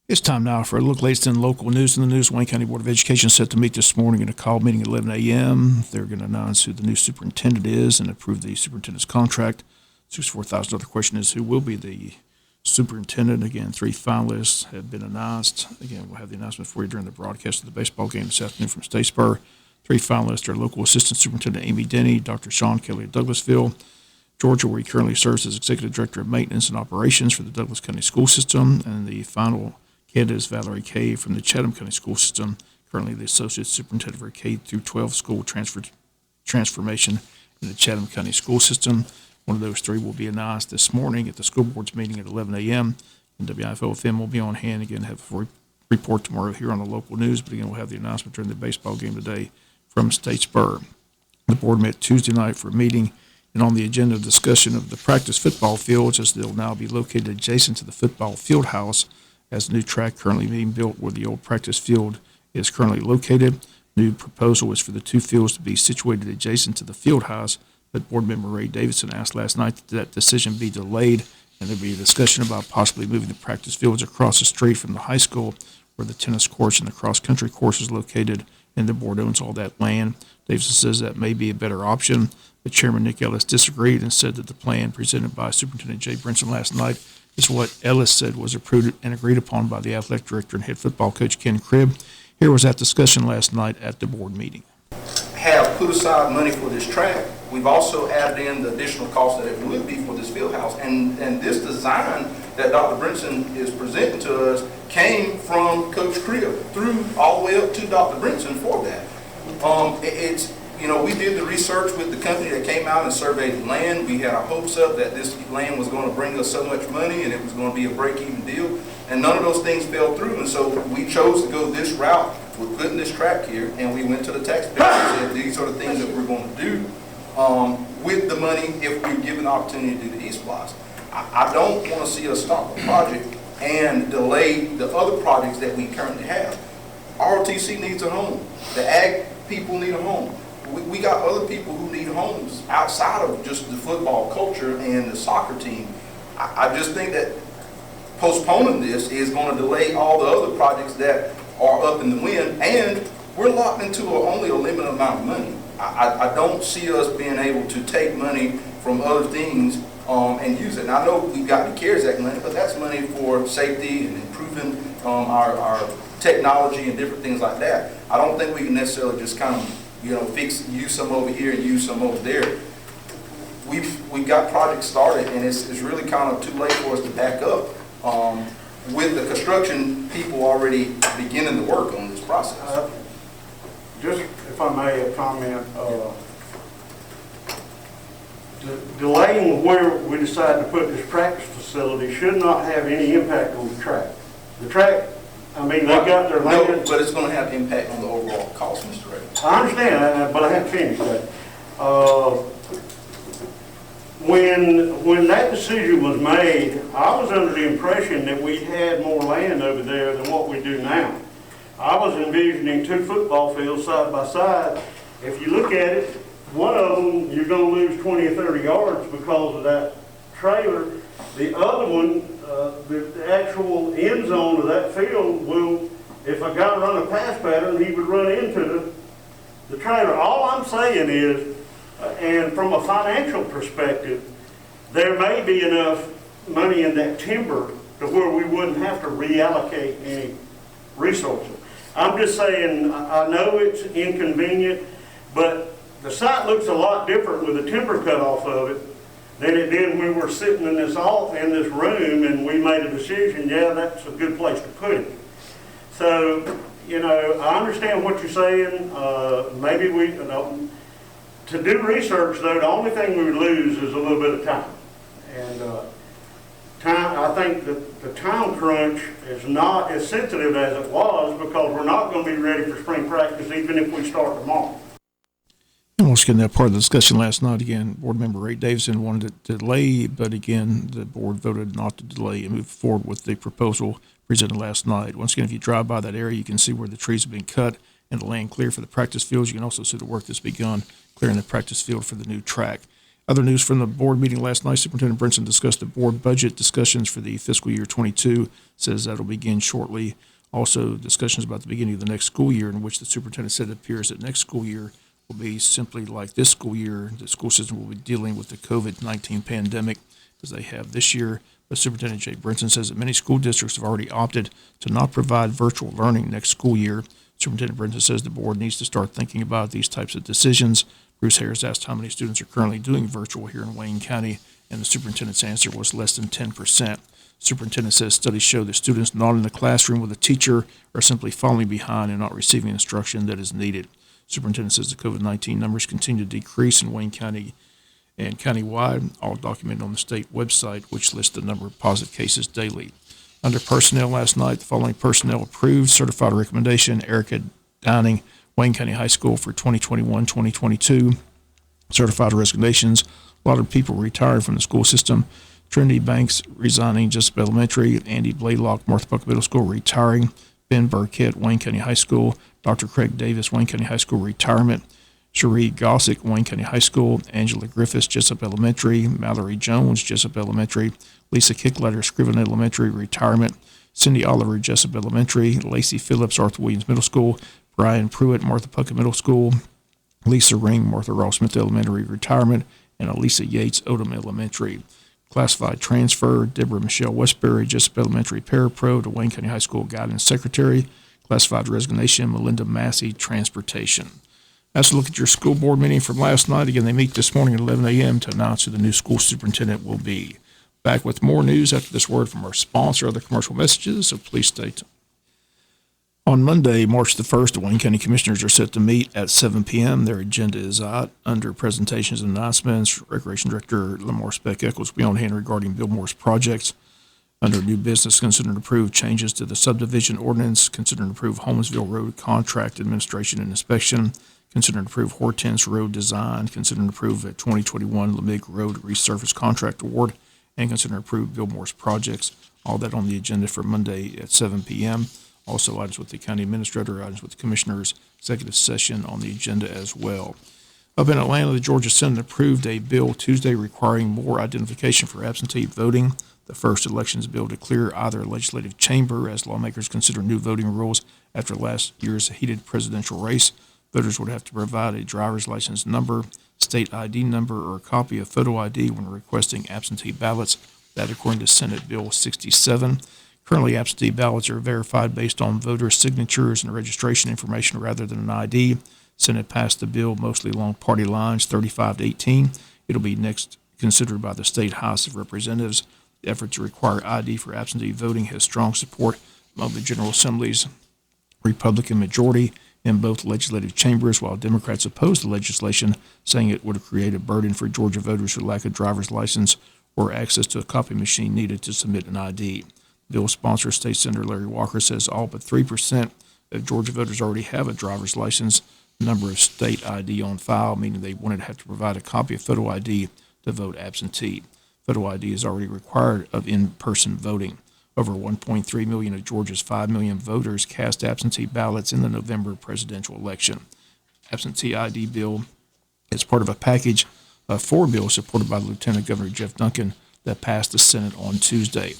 It's time now for a look latest in local news. In the news, Wayne County Board of Education set to meet this morning in a call meeting at 11 a.m. They're going to announce who the new superintendent is and approve the superintendent's contract. $64,000 question is who will be the superintendent. Again, 3 finalists have been announced. Again, we'll have the announcement for you during the broadcast of the baseball game this afternoon from Statesboro. 3 finalists are local assistant superintendent Amy Denny, Dr. Sean Kelly of Douglasville, Georgia, where he currently serves as executive director of maintenance and operations for the Douglas County School System, and the final candidate is Valerie Kay from the Chatham County School System, currently the associate superintendent for K through 12 school transformation in the Chatham County School System. One of those 3 will be announced this morning at the school board's meeting at 11 a.m. And WIFO-FM will be on hand again, have a report tomorrow here on the local news, but again, we'll have the announcement during the baseball game today from Statesboro. The board met Tuesday night for a meeting, and on the agenda, discussion of the practice football fields, as they'll now be located adjacent to the football field house as the new track currently being built where the old practice field is currently located. New proposal is for the 2 fields to be situated adjacent to the field house, but board member Ray Davidson asked last night that decision be delayed, and there'll be a discussion about possibly moving the practice fields across the street from the high school where the tennis courts and the cross-country course is located, and the board owns all that land. Davidson says that may be a better option, but Chairman Nick Ellis disagreed and said that the plan presented by Superintendent Jay Brinson last night is what Ellis said was approved and agreed upon by the athletic director and head football coach Ken Cribb. Here was that discussion last night at the board meeting. Have put aside money for this track. We've also added in the additional cost that it would be for this field house. And this design that Dr. Brinson is presenting to us came from Coach Cribb through all the way up to Dr. Brinson for that. We did the research with the company that came out and surveyed the land. We had our hopes up that this land was going to bring us so much money and it was going to be a break-even deal. And none of those things fell through. And so we chose to go this route. We're putting this track here, and we went to the taxpayers and said these are the things that we're going to do with the money if we're given the opportunity to do the E-Splice. I don't want to see us stop the project and delay the other projects that we currently have. ROTC needs a home. The ag people need a home. We got other people who need homes outside of just the football culture and the soccer team. I just think that postponing this is going to delay all the other projects that are up in the wind, and we're locked into only a limited amount of money. I don't see us being able to take money from other things and use it. And I know we've got the CARES Act money, but that's money for safety and improving our technology and different things like that. I don't think we can necessarily just kind of use some over here and use some over there. We've got projects started, and it's really kind of too late for us to back up with the construction people already beginning the work on this process. Just if I may comment, delaying where we decide to put this practice facility should not have any impact on the track. The track, they got their land. No, but it's going to have impact on the overall cost, Mr. Ray. I understand, but I haven't finished that. When that decision was made, I was under the impression that we had more land over there than what we do now. I was envisioning 2 football fields side by side. If you look at it, one of them you're going to lose 20 or 30 yards because of that trailer. The other one, the actual end zone of that field will, if a guy run a pass pattern, he would run into the trailer. All I'm saying is, and from a financial perspective, there may be enough money in that timber to where we wouldn't have to reallocate any resources. I'm just saying, I know it's inconvenient, but the site looks a lot different with the timber cut off of it than it did when we were sitting in this room and we made a decision, yeah, that's a good place to put it. So, I understand what you're saying. Maybe to do research, though, the only thing we would lose is a little bit of time. And I think that the time crunch is not as sensitive as it was because we're not going to be ready for spring practice even if we start tomorrow. And once again, that part of the discussion last night, again, board member Ray Davidson wanted to delay, but again, the board voted not to delay and move forward with the proposal presented last night. Once again, if you drive by that area, you can see where the trees have been cut and the land clear for the practice fields. You can also see the work that's begun clearing the practice field for the new track. Other news from the board meeting last night, Superintendent Brinson discussed the board budget discussions for the fiscal year 22, says that'll begin shortly. Also, discussions about the beginning of the next school year, in which the superintendent said it appears that next school year will be simply like this school year. The school system will be dealing with the COVID-19 pandemic as they have this year. But Superintendent Jay Brinson says that many school districts have already opted to not provide virtual learning next school year. Superintendent Brinson says the board needs to start thinking about these types of decisions. Bruce Harris asked how many students are currently doing virtual here in Wayne County, and the superintendent's answer was less than 10%. Superintendent says studies show that students not in the classroom with a teacher are simply falling behind and not receiving instruction that is needed. Superintendent says the COVID-19 numbers continue to decrease in Wayne County and countywide, all documented on the state website, which lists the number of positive cases daily. Under personnel last night, the following personnel approved: certified recommendation, Erica Downing, Wayne County High School for 2021-2022. Certified resignations, a lot of people retired from the school system. Trinity Banks resigning, Jesup Elementary. Andy Blaylock, Martha Puckett Middle School, retiring. Ben Burkett, Wayne County High School. Dr. Craig Davis, Wayne County High School, retirement. Cherie Gossick, Wayne County High School. Angela Griffiths, Jesup Elementary. Mallory Jones, Jesup Elementary. Lisa Kickletter, Scriven Elementary, retirement. Cindy Oliver, Jesup Elementary. Lacey Phillips, Arthur Williams Middle School. Brian Pruitt, Martha Puckett Middle School. Lisa Ring, Martha Ross Smith Elementary, retirement. And Elisa Yates, Odom Elementary. Classified transfer, Deborah Michelle Westbury, Jesup Elementary Parapro to Wayne County High School Guidance Secretary. Classified resignation, Melinda Massey, Transportation. Let's look at your school board meeting from last night. Again, they meet this morning at 11 a.m. to announce who the new school superintendent will be. Back with more news after this word from our sponsor, other commercial messages, so please stay tuned. On Monday, March the 1st, the Wayne County Commissioners are set to meet at 7 p.m. Their agenda is out. Under presentations and announcements, Recreation Director Lamar Speck-Eccles will be on hand regarding Bill Moore's projects. Under new business, consider and approve changes to the subdivision ordinance. Consider and approve Holmesville Road contract administration and inspection. Consider and approve Hortense Road design. Consider and approve a 2021 Lemig Road resurface contract award. And consider and approve Bill Moore's projects. All that on the agenda for Monday at 7 p.m. Also, items with the county administrator, items with the commissioners, executive session on the agenda as well. Up in Atlanta, the Georgia Senate approved a bill Tuesday requiring more identification for absentee voting. The first elections bill to clear either legislative chamber as lawmakers consider new voting rules after last year's heated presidential race. Voters would have to provide a driver's license number, state ID number, or a copy of photo ID when requesting absentee ballots. That according to Senate Bill 67. Currently, absentee ballots are verified based on voter signatures and registration information rather than an ID. Senate passed the bill mostly along party lines, 35-18. It'll be next considered by the State House of Representatives. The effort to require ID for absentee voting has strong support among the General Assembly's Republican majority in both legislative chambers, while Democrats oppose the legislation, saying it would create a burden for Georgia voters who lack a driver's license or access to a copy machine needed to submit an ID. Bill sponsor, State Senator Larry Walker, says all but 3% of Georgia voters already have a driver's license, number of state ID on file, meaning they wouldn't have to provide a copy of photo ID to vote absentee. Photo ID is already required of in-person voting. Over 1.3 million of Georgia's 5 million voters cast absentee ballots in the November presidential election. Absentee ID bill is part of a package of 4 bills supported by Lieutenant Governor Jeff Duncan that passed the Senate on Tuesday.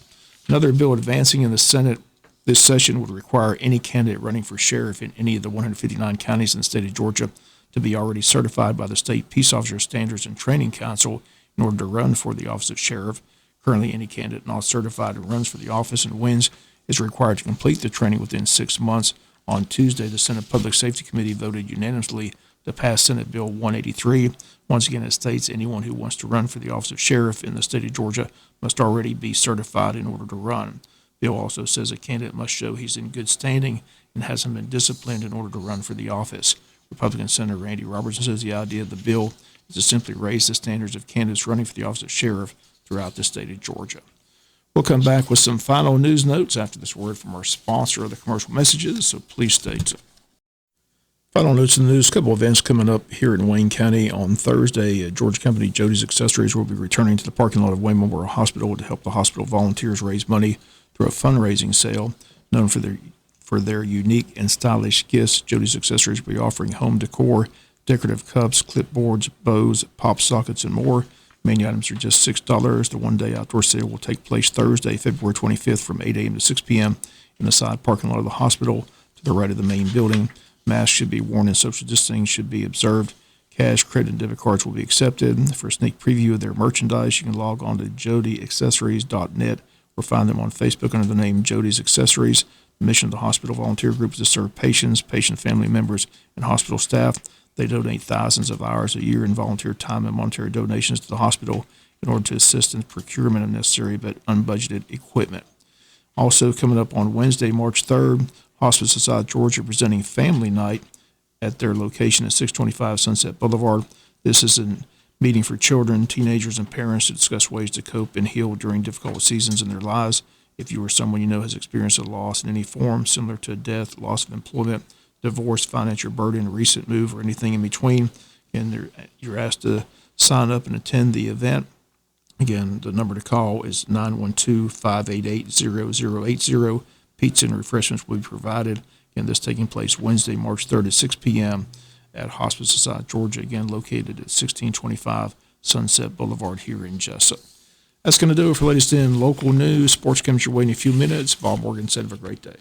Another bill advancing in the Senate this session would require any candidate running for sheriff in any of the 159 counties in the state of Georgia to be already certified by the State Peace Officer Standards and Training Council in order to run for the office of sheriff. Currently, any candidate not certified who runs for the office and wins is required to complete the training within 6 months. On Tuesday, the Senate Public Safety Committee voted unanimously to pass Senate Bill 183. Once again, it states anyone who wants to run for the office of sheriff in the state of Georgia must already be certified in order to run. Bill also says a candidate must show he's in good standing and hasn't been disciplined in order to run for the office. Republican Senator Randy Robertson says the idea of the bill is to simply raise the standards of candidates running for the office of sheriff throughout the state of Georgia. We'll come back with some final news notes after this word from our sponsor of the commercial messages, so please stay tuned. Final notes in the news, a couple events coming up here in Wayne County on Thursday. Georgia company Jody's Accessories will be returning to the parking lot of Wayne Memorial Hospital to help the hospital volunteers raise money through a fundraising sale. Known for their unique and stylish gifts, Jody's Accessories will be offering home decor, decorative cups, clipboards, bows, pop sockets, and more. Menu items are just $6. The one-day outdoor sale will take place Thursday, February 25th from 8 a.m. to 6 p.m. in the side parking lot of the hospital to the right of the main building. Masks should be worn and social distancing should be observed. Cash, credit, and debit cards will be accepted. For a sneak preview of their merchandise, you can log on to jodyaccessories.net or find them on Facebook under the name Jody's Accessories. The mission of the hospital volunteer group is to serve patients, patient family members, and hospital staff. They donate thousands of hours a year in volunteer time and monetary donations to the hospital in order to assist in procurement of necessary but unbudgeted equipment. Also coming up on Wednesday, March 3rd, Hospice of South Georgia presenting Family Night at their location at 625 Sunset Boulevard. This is a meeting for children, teenagers, and parents to discuss ways to cope and heal during difficult seasons in their lives. If you or someone you know has experienced a loss in any form, similar to a death, loss of employment, divorce, financial burden, recent move, or anything in between, and you're asked to sign up and attend the event. Again, the number to call is 912-588-0080. Pizza and refreshments will be provided. Again, this taking place Wednesday, March 3rd at 6 p.m. at Hospice of South Georgia, again located at 1625 Sunset Boulevard here in Jesup. That's going to do it for latest in local news. Sports comes your way in a few minutes. Bob Morgan said, have a great day.